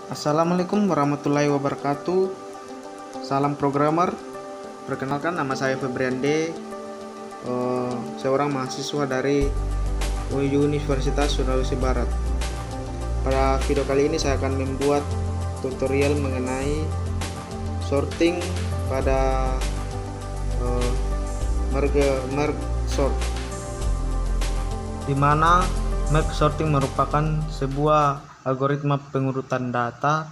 Assalamualaikum warahmatullahi wabarakatuh. Salam programmer. Perkenalkan, nama saya Febriande, seorang mahasiswa dari Universitas Sulawesi Barat. Pada video kali ini saya akan membuat tutorial mengenai sorting pada merge sort, di mana merge sorting merupakan sebuah algoritma pengurutan data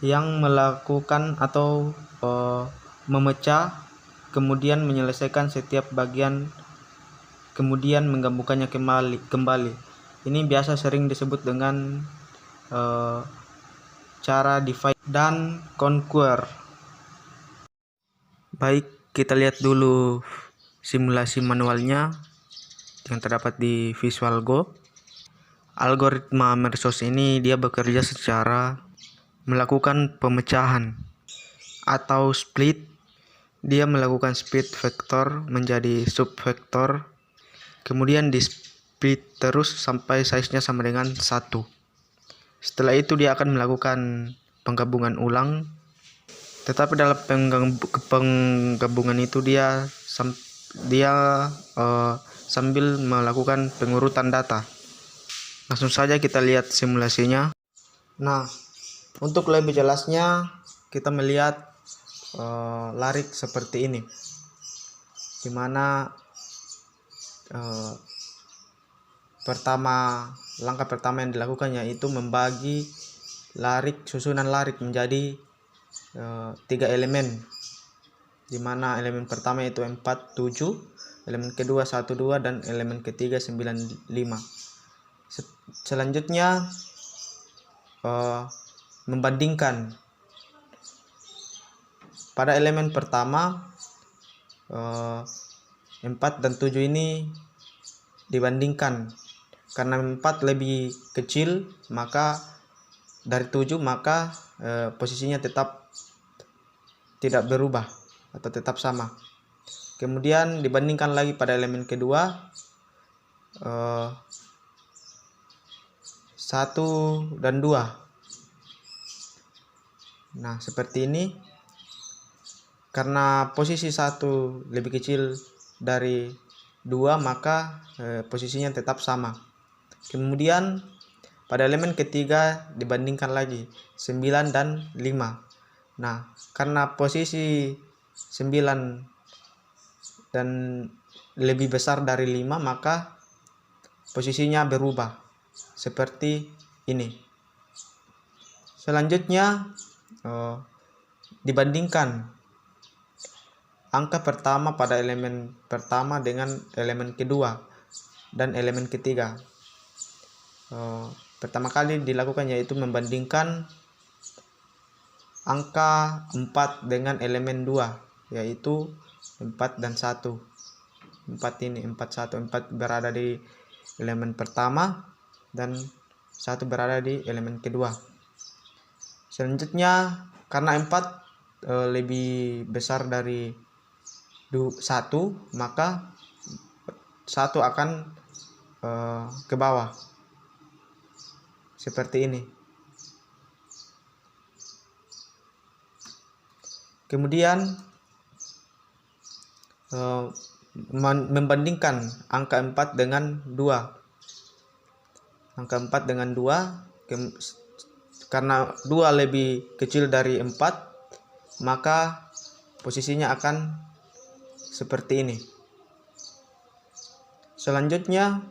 yang melakukan atau memecah, kemudian menyelesaikan setiap bagian, kemudian menggabungkannya kembali. Ini biasa sering disebut dengan cara divide dan conquer. Baik, kita lihat dulu simulasi manualnya yang terdapat di Visual Go. Algoritma merge sort ini dia bekerja secara melakukan pemecahan atau split. Dia melakukan split vektor menjadi subvektor, kemudian di split terus sampai size-nya sama dengan 1. Setelah itu dia akan melakukan penggabungan ulang, tetapi dalam penggabungan itu dia sambil melakukan pengurutan data. Langsung saja kita lihat simulasinya. Nah, untuk lebih jelasnya kita melihat larik seperti ini, dimana langkah pertama yang dilakukan yaitu membagi susunan larik menjadi 3 elemen, dimana elemen pertama itu 4, 7, elemen kedua 1, 2, dan elemen ketiga 9, 5. Selanjutnya membandingkan pada elemen pertama 4 dan 7 ini dibandingkan. Karena 4 lebih kecil maka dari 7, maka posisinya tetap tidak berubah atau tetap sama. Kemudian dibandingkan lagi pada elemen kedua 1 dan 2. Nah, seperti ini. Karena posisi 1 lebih kecil dari 2, maka posisinya tetap sama. Kemudian pada elemen ketiga dibandingkan lagi 9 dan 5. Nah, karena posisi 9 dan lebih besar dari 5, maka posisinya berubah seperti ini. Selanjutnya dibandingkan angka pertama pada elemen pertama dengan elemen kedua dan elemen ketiga. Pertama kali dilakukan yaitu membandingkan angka 4 dengan elemen 2, yaitu 4 dan 1. 4 ini 4, 1, 4 berada di elemen pertama dan 1 berada di elemen kedua. Selanjutnya karena 4 lebih besar dari 1, maka 1 akan ke bawah seperti ini. Kemudian membandingkan angka 4 dengan 2. Angka 4 dengan 2, karena 2 lebih kecil dari 4, maka posisinya akan seperti ini. Selanjutnya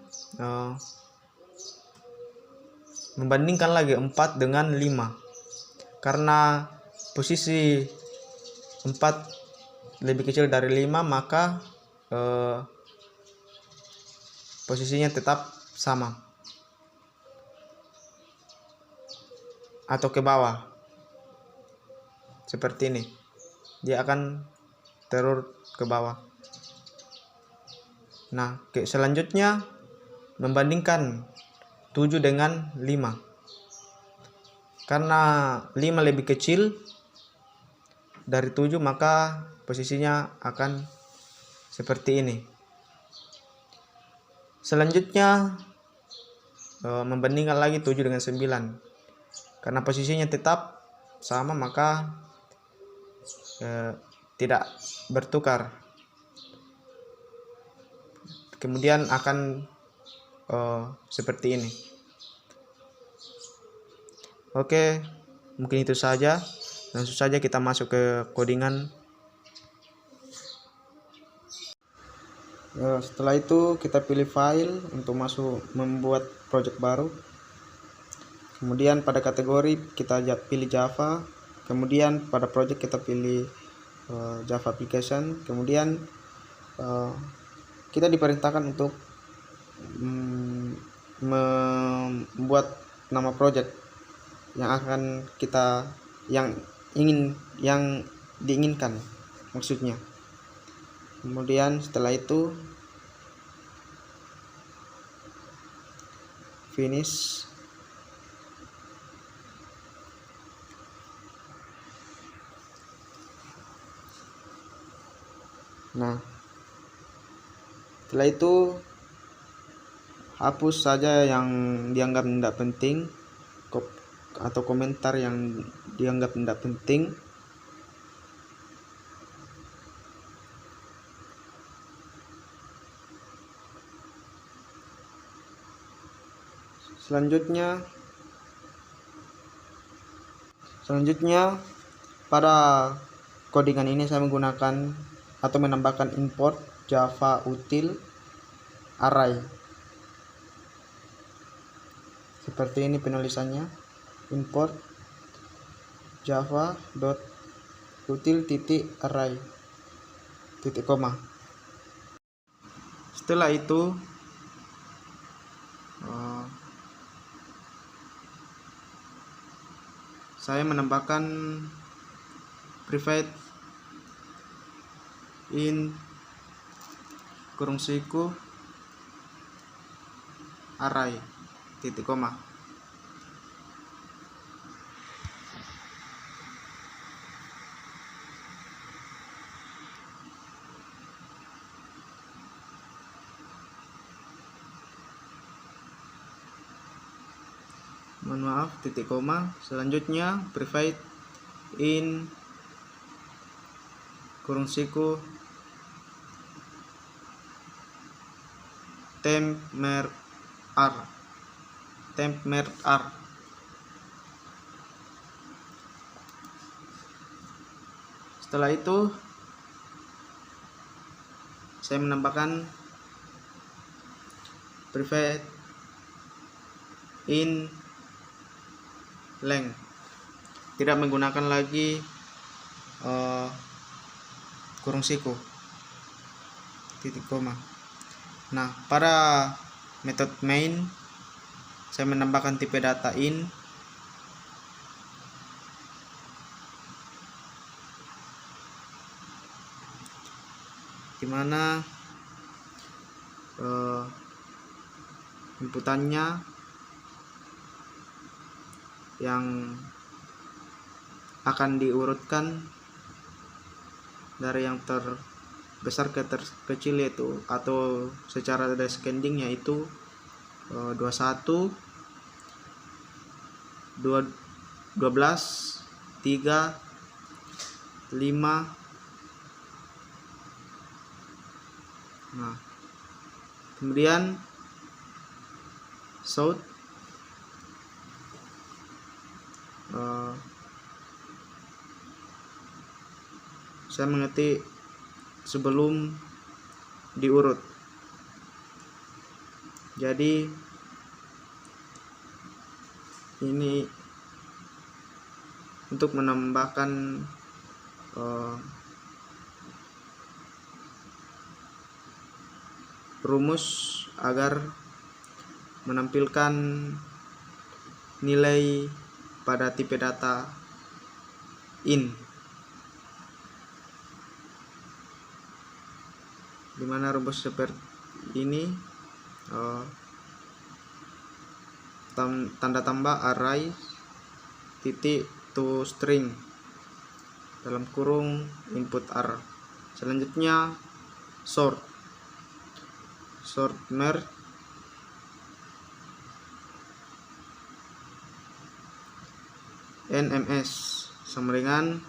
membandingkan lagi 4 dengan 5. Karena posisi 4 lebih kecil dari 5, maka posisinya tetap sama atau ke bawah seperti ini. Dia akan terus ke bawah. Nah, selanjutnya membandingkan 7 dengan 5. Karena 5 lebih kecil dari 7, maka posisinya akan seperti ini. Selanjutnya membandingkan lagi 7 dengan 9. Karena posisinya tetap sama, maka tidak bertukar. Kemudian akan seperti ini. Oke, mungkin itu saja. Langsung saja kita masuk ke codingan. Setelah itu kita pilih file untuk masuk membuat project baru. Kemudian pada kategori kita pilih Java. Kemudian pada project kita pilih Java application. Kemudian kita diperintahkan untuk membuat nama project yang akan kita yang diinginkan maksudnya. Kemudian setelah itu finish. Nah, setelah itu hapus saja yang dianggap tidak penting atau komentar yang dianggap tidak penting. Selanjutnya pada codingan ini saya menggunakan atau menambahkan import Java util array. Seperti ini penulisannya, import java.util.array titik koma. Setelah itu saya menambahkan private in kurung siku array titik koma. Titik koma. Selanjutnya private in kurung siku temp_r. Setelah itu saya menambahkan private in length, tidak menggunakan lagi kurung siku titik koma. Nah, pada metode main saya menambahkan tipe data in dimana inputannya yang akan diurutkan dari yang terbesar ke terkecil, yaitu atau secara descending, yaitu 21, 12, 3, 5. Nah, kemudian sort saya mengetik sebelum diurut. Jadi ini untuk menambahkan rumus agar menampilkan nilai pada tipe data in, dimana rumus seperti ini, tanda tambah array titik to string dalam kurung input r. Selanjutnya sort merge NMS sama dengan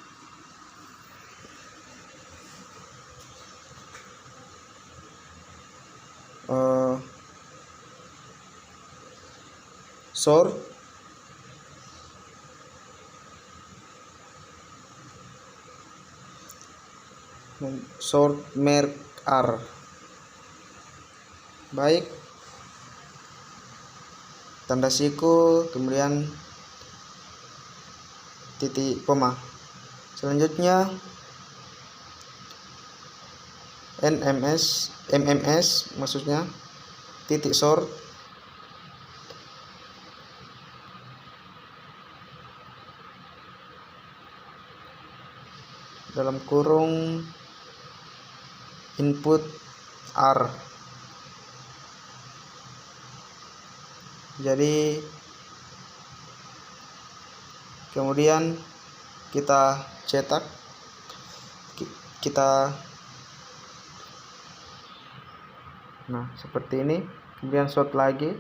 sort merk R. Baik, tanda siku, kemudian titik koma. Selanjutnya MMS maksudnya titik sort dalam kurung input R. Jadi kemudian kita cetak, nah seperti ini, kemudian sort lagi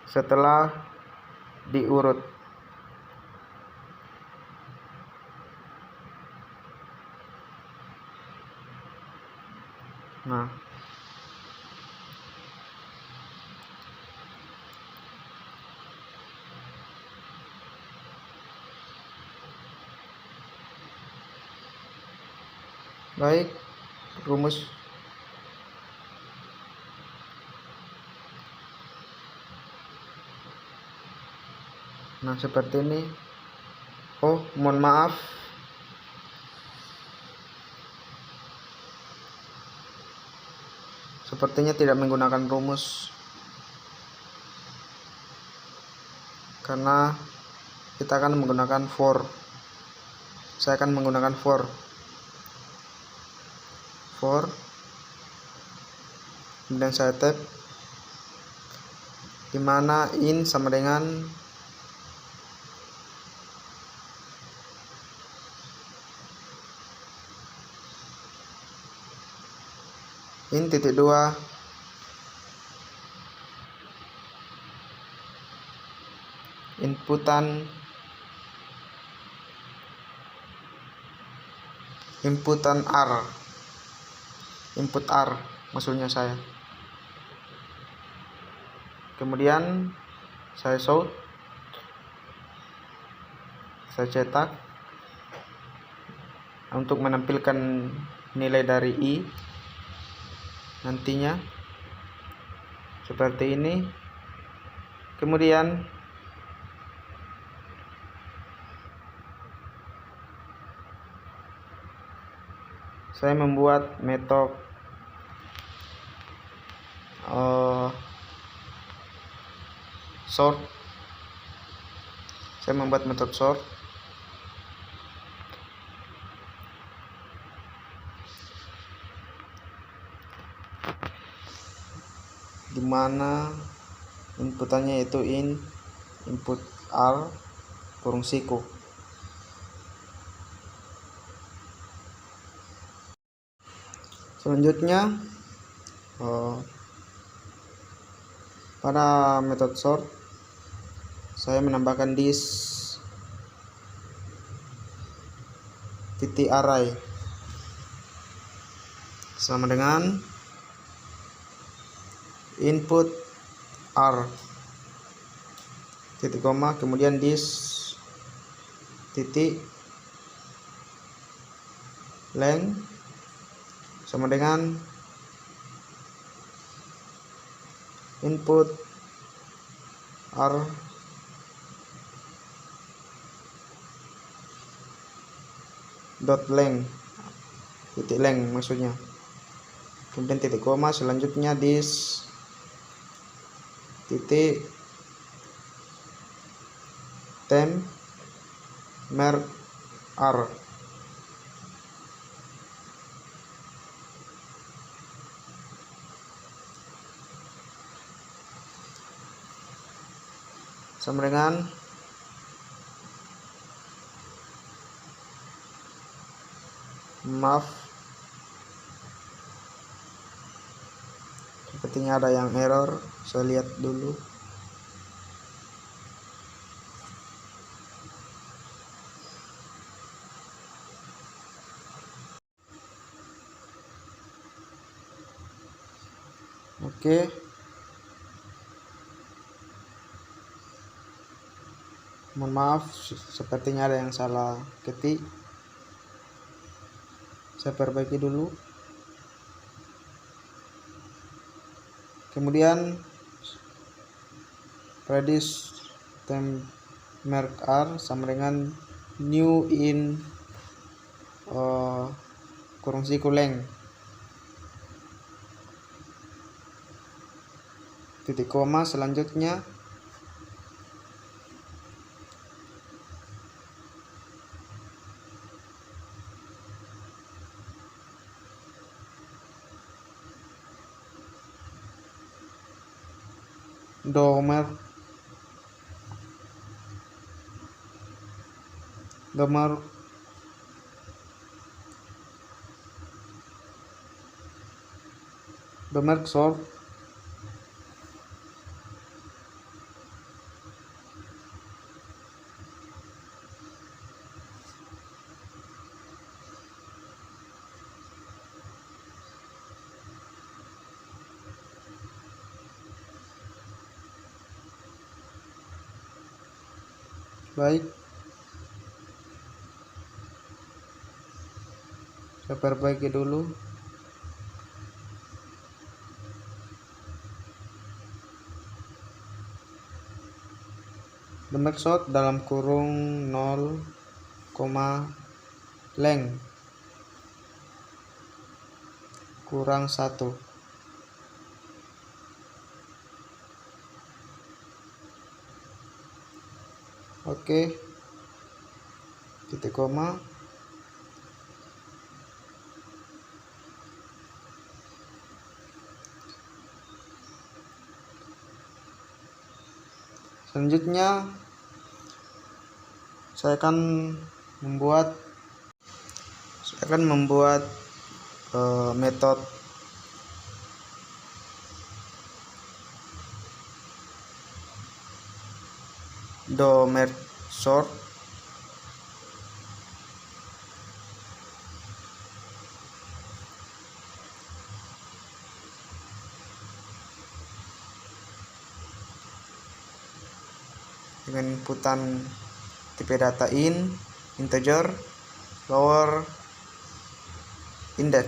setelah diurut. Nah, baik, rumus nah seperti ini. Oh, mohon maaf, sepertinya tidak menggunakan rumus karena kita akan menggunakan for. Saya akan menggunakan for kemudian saya tab, dimana in sama dengan in titik 2 inputan input R maksudnya saya. Kemudian saya sort, saya cetak untuk menampilkan nilai dari I nantinya seperti ini. Kemudian saya membuat metode sort. Saya membuat metode sort dimana inputannya itu input R kurung siku. Selanjutnya pada metode sort saya menambahkan this titik array sama dengan input R titik koma, kemudian this titik length sama dengan input R dot length, titik length maksudnya, kemudian titik koma. Selanjutnya this titik temp merk R. Sama dengan maaf, sepertinya ada yang error, saya lihat dulu. Oke. Mohon maaf, sepertinya ada yang salah ketik. Saya perbaiki dulu. Kemudian radius merk R sama dengan new in kurung siku length titik koma. Selanjutnya domer sort baik. Saya perbaiki dulu. The shot dalam kurung 0, length kurang 1. Oke. Titik koma. Selanjutnya saya akan membuat metode domer sort dengan inputan tipe data integer lower index,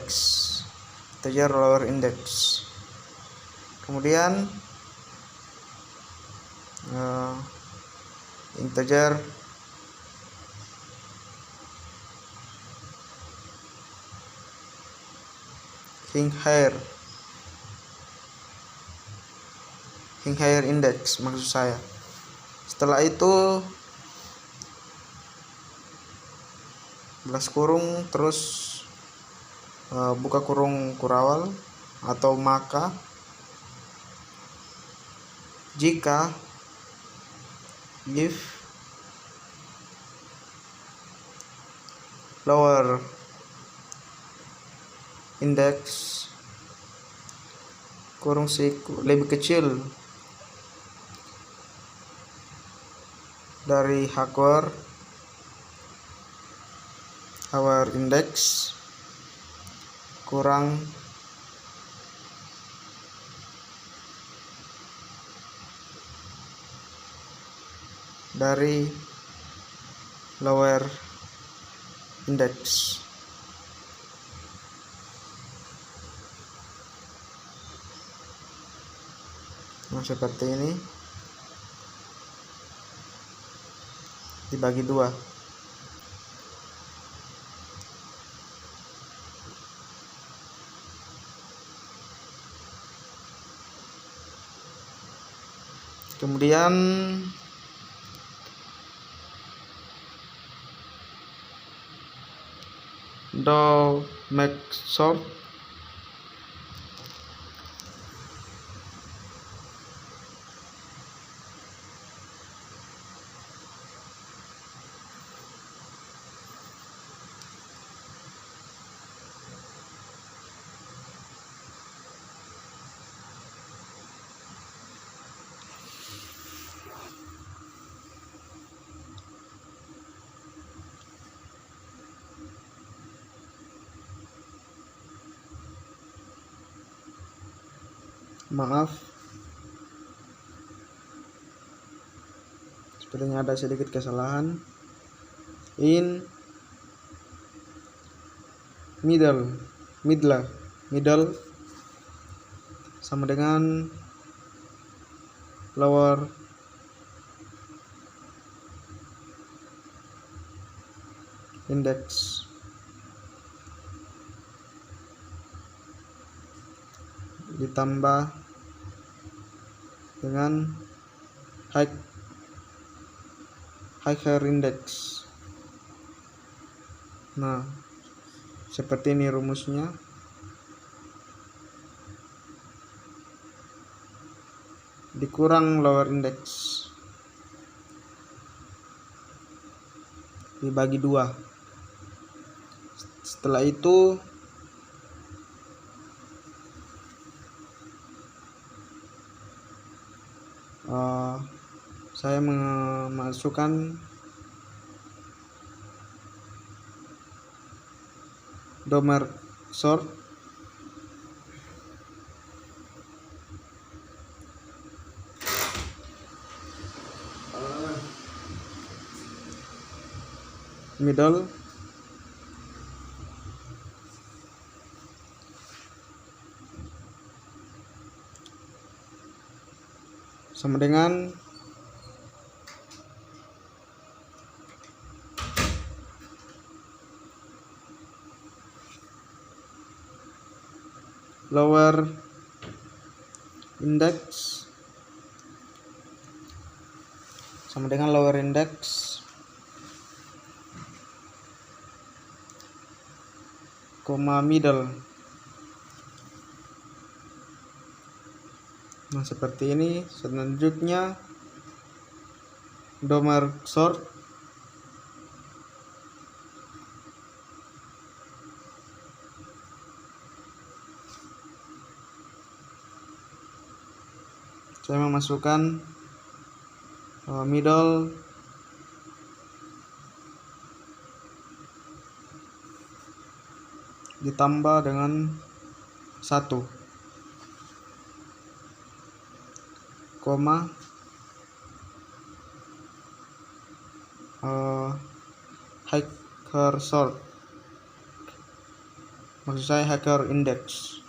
kemudian integer higher index maksud saya. Setelah itu belas kurung, terus buka kurung kurawal atau maka jika if lower index kurung siku lebih kecil dari hardware index kurang dari lower index. Nah, seperti ini dibagi 2. Kemudian do make sort Maaf, sepertinya ada sedikit kesalahan. In middle sama dengan lower index. Ditambah dengan higher index. Nah, seperti ini rumusnya. Dikurang lower index dibagi 2. Setelah itu saya memasukkan domer sort middle sama dengan lower index sama dengan lower index koma middle. Nah, seperti ini. Selanjutnya domer sort saya memasukkan middle ditambah dengan 1 koma higher sort, maksud saya higher index.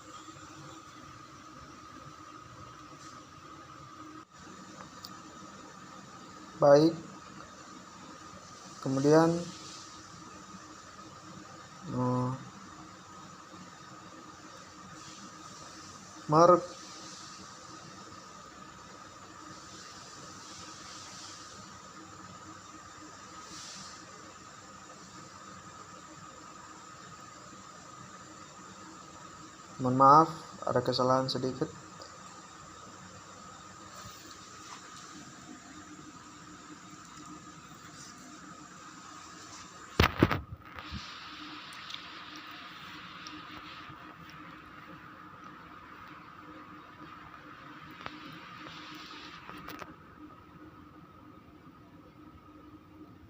Baik, kemudian mark mohon maaf, ada kesalahan sedikit.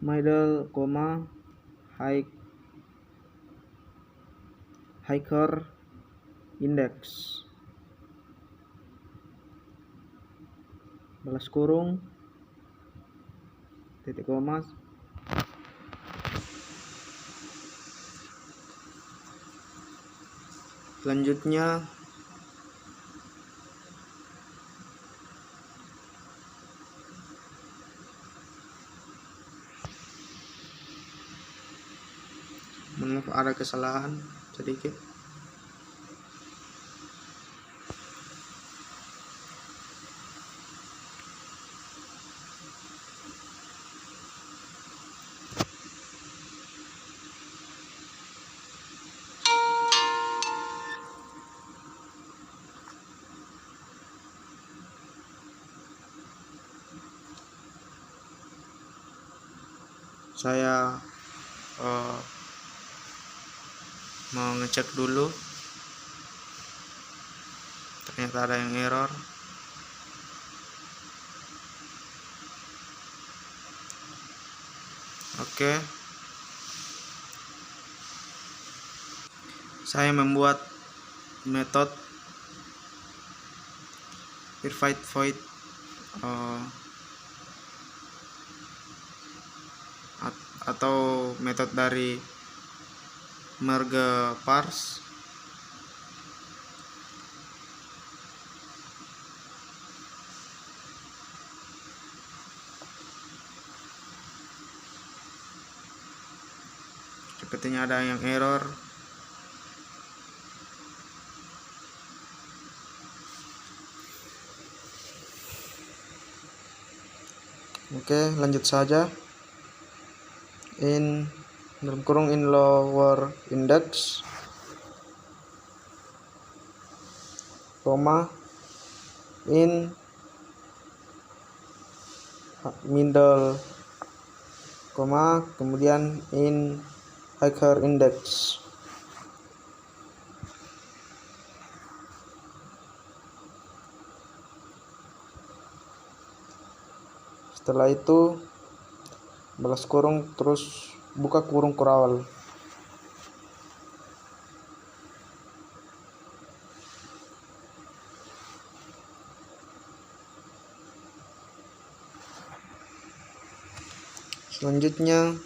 Middle, higher index balas kurung titik koma selanjutnya maaf ada kesalahan sedikit. Saya mau ngecek dulu, ternyata ada yang error. Oke, saya membuat metode verified void atau metode dari merge parse. Sepertinya ada yang error. Oke, lanjut saja. In lower index, koma, in middle, koma, kemudian in higher index. Setelah itu balas kurung, terus buka kurung kurawal. Selanjutnya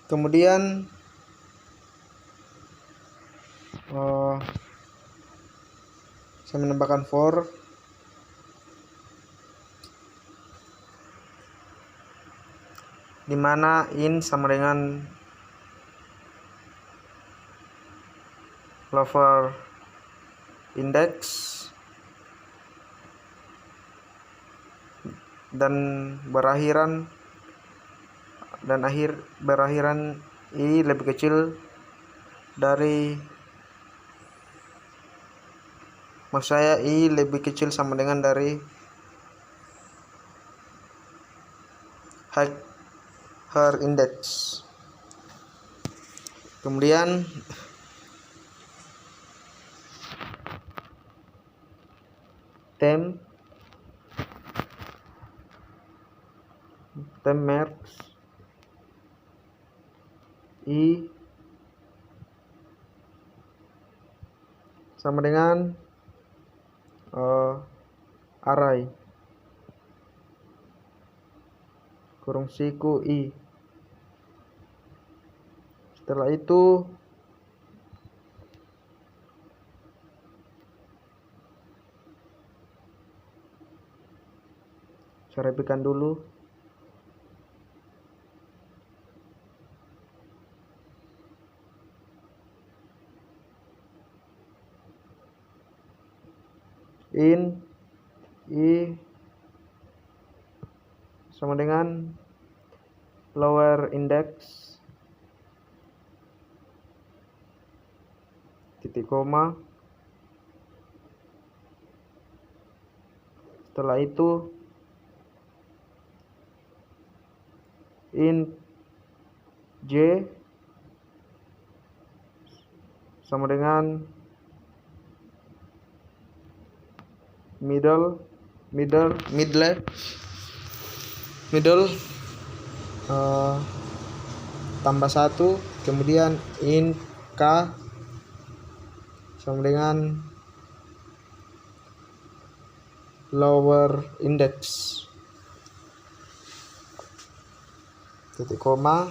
kemudian saya menambahkan for dimana in sama dengan lower index dan berakhiran i lebih kecil dari, maksud saya i lebih kecil sama dengan dari higher index. Kemudian temp max i sama dengan array kurung siku i. Setelah itu saya rapikan dulu. In i sama dengan lower index titik koma. Setelah itu in j sama dengan middle tambah 1, kemudian in k sama dengan lower index titik koma.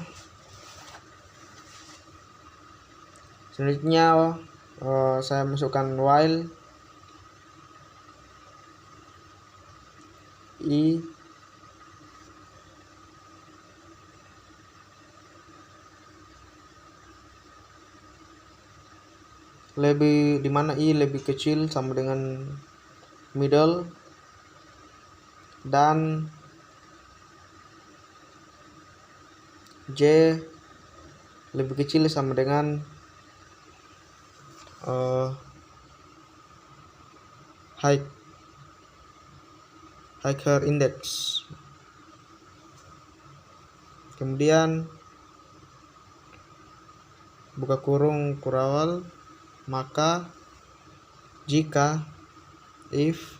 Selanjutnya saya masukkan while i lebih, dimana i lebih kecil sama dengan middle dan j lebih kecil sama dengan higher index. Kemudian buka kurung kurawal, maka jika if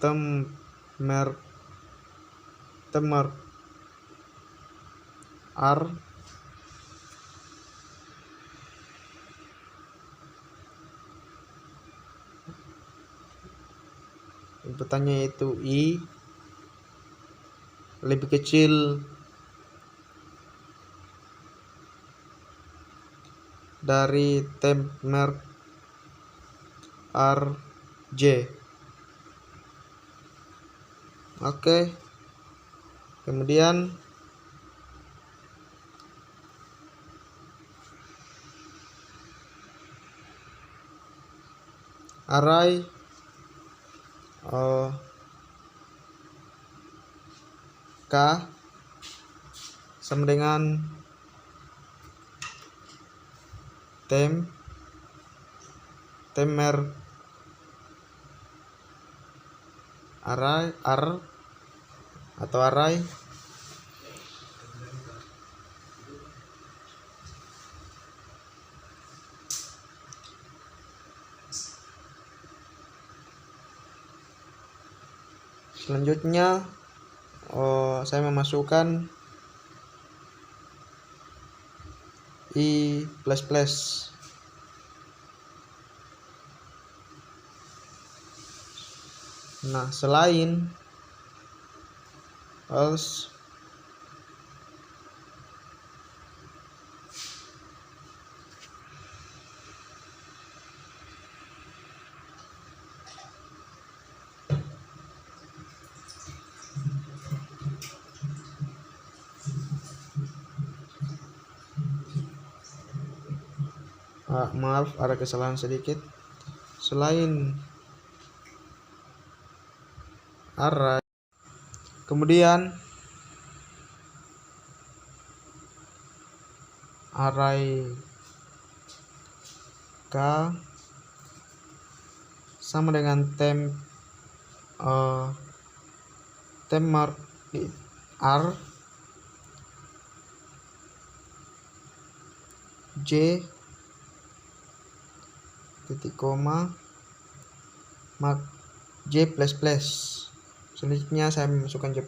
temp tem mark R inputannya itu I lebih kecil dari temp merk RJ. Oke. Kemudian array K sama dengan temp merk array R atau array selanjutnya saya memasukkan I++. Nah, selain else maaf, ada kesalahan sedikit. Selain array, kemudian array K sama dengan temp mark R J titik koma mark J++. Selanjutnya saya memasukkan J++.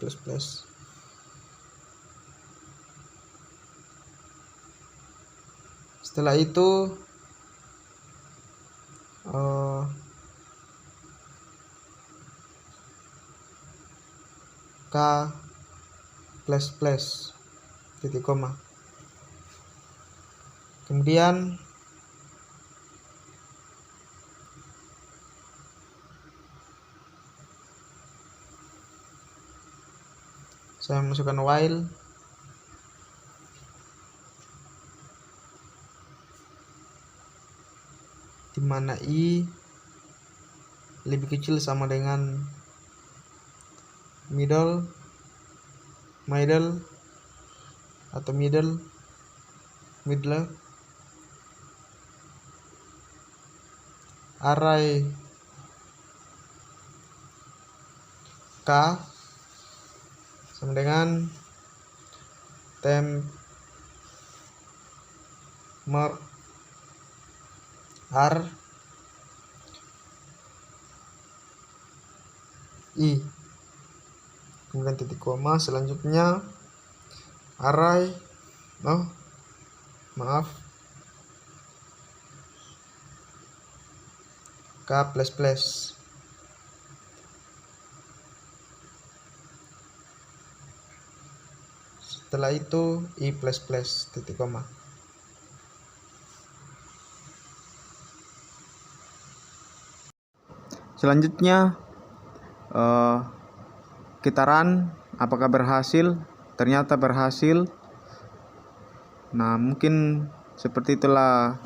Setelah itu K++ titik koma. Kemudian saya masukkan while di mana I lebih kecil sama dengan middle atau middle array K sama dengan temp mark R I, kemudian titik koma. Selanjutnya array K++. Setelah itu I++ titik koma. Selanjutnya kita run apakah berhasil. Ternyata berhasil. Nah, mungkin seperti itulah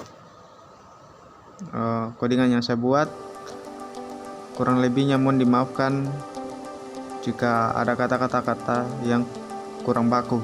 codingan yang saya buat. Kurang lebihnya mohon dimaafkan jika ada kata-kata yang kurang baku.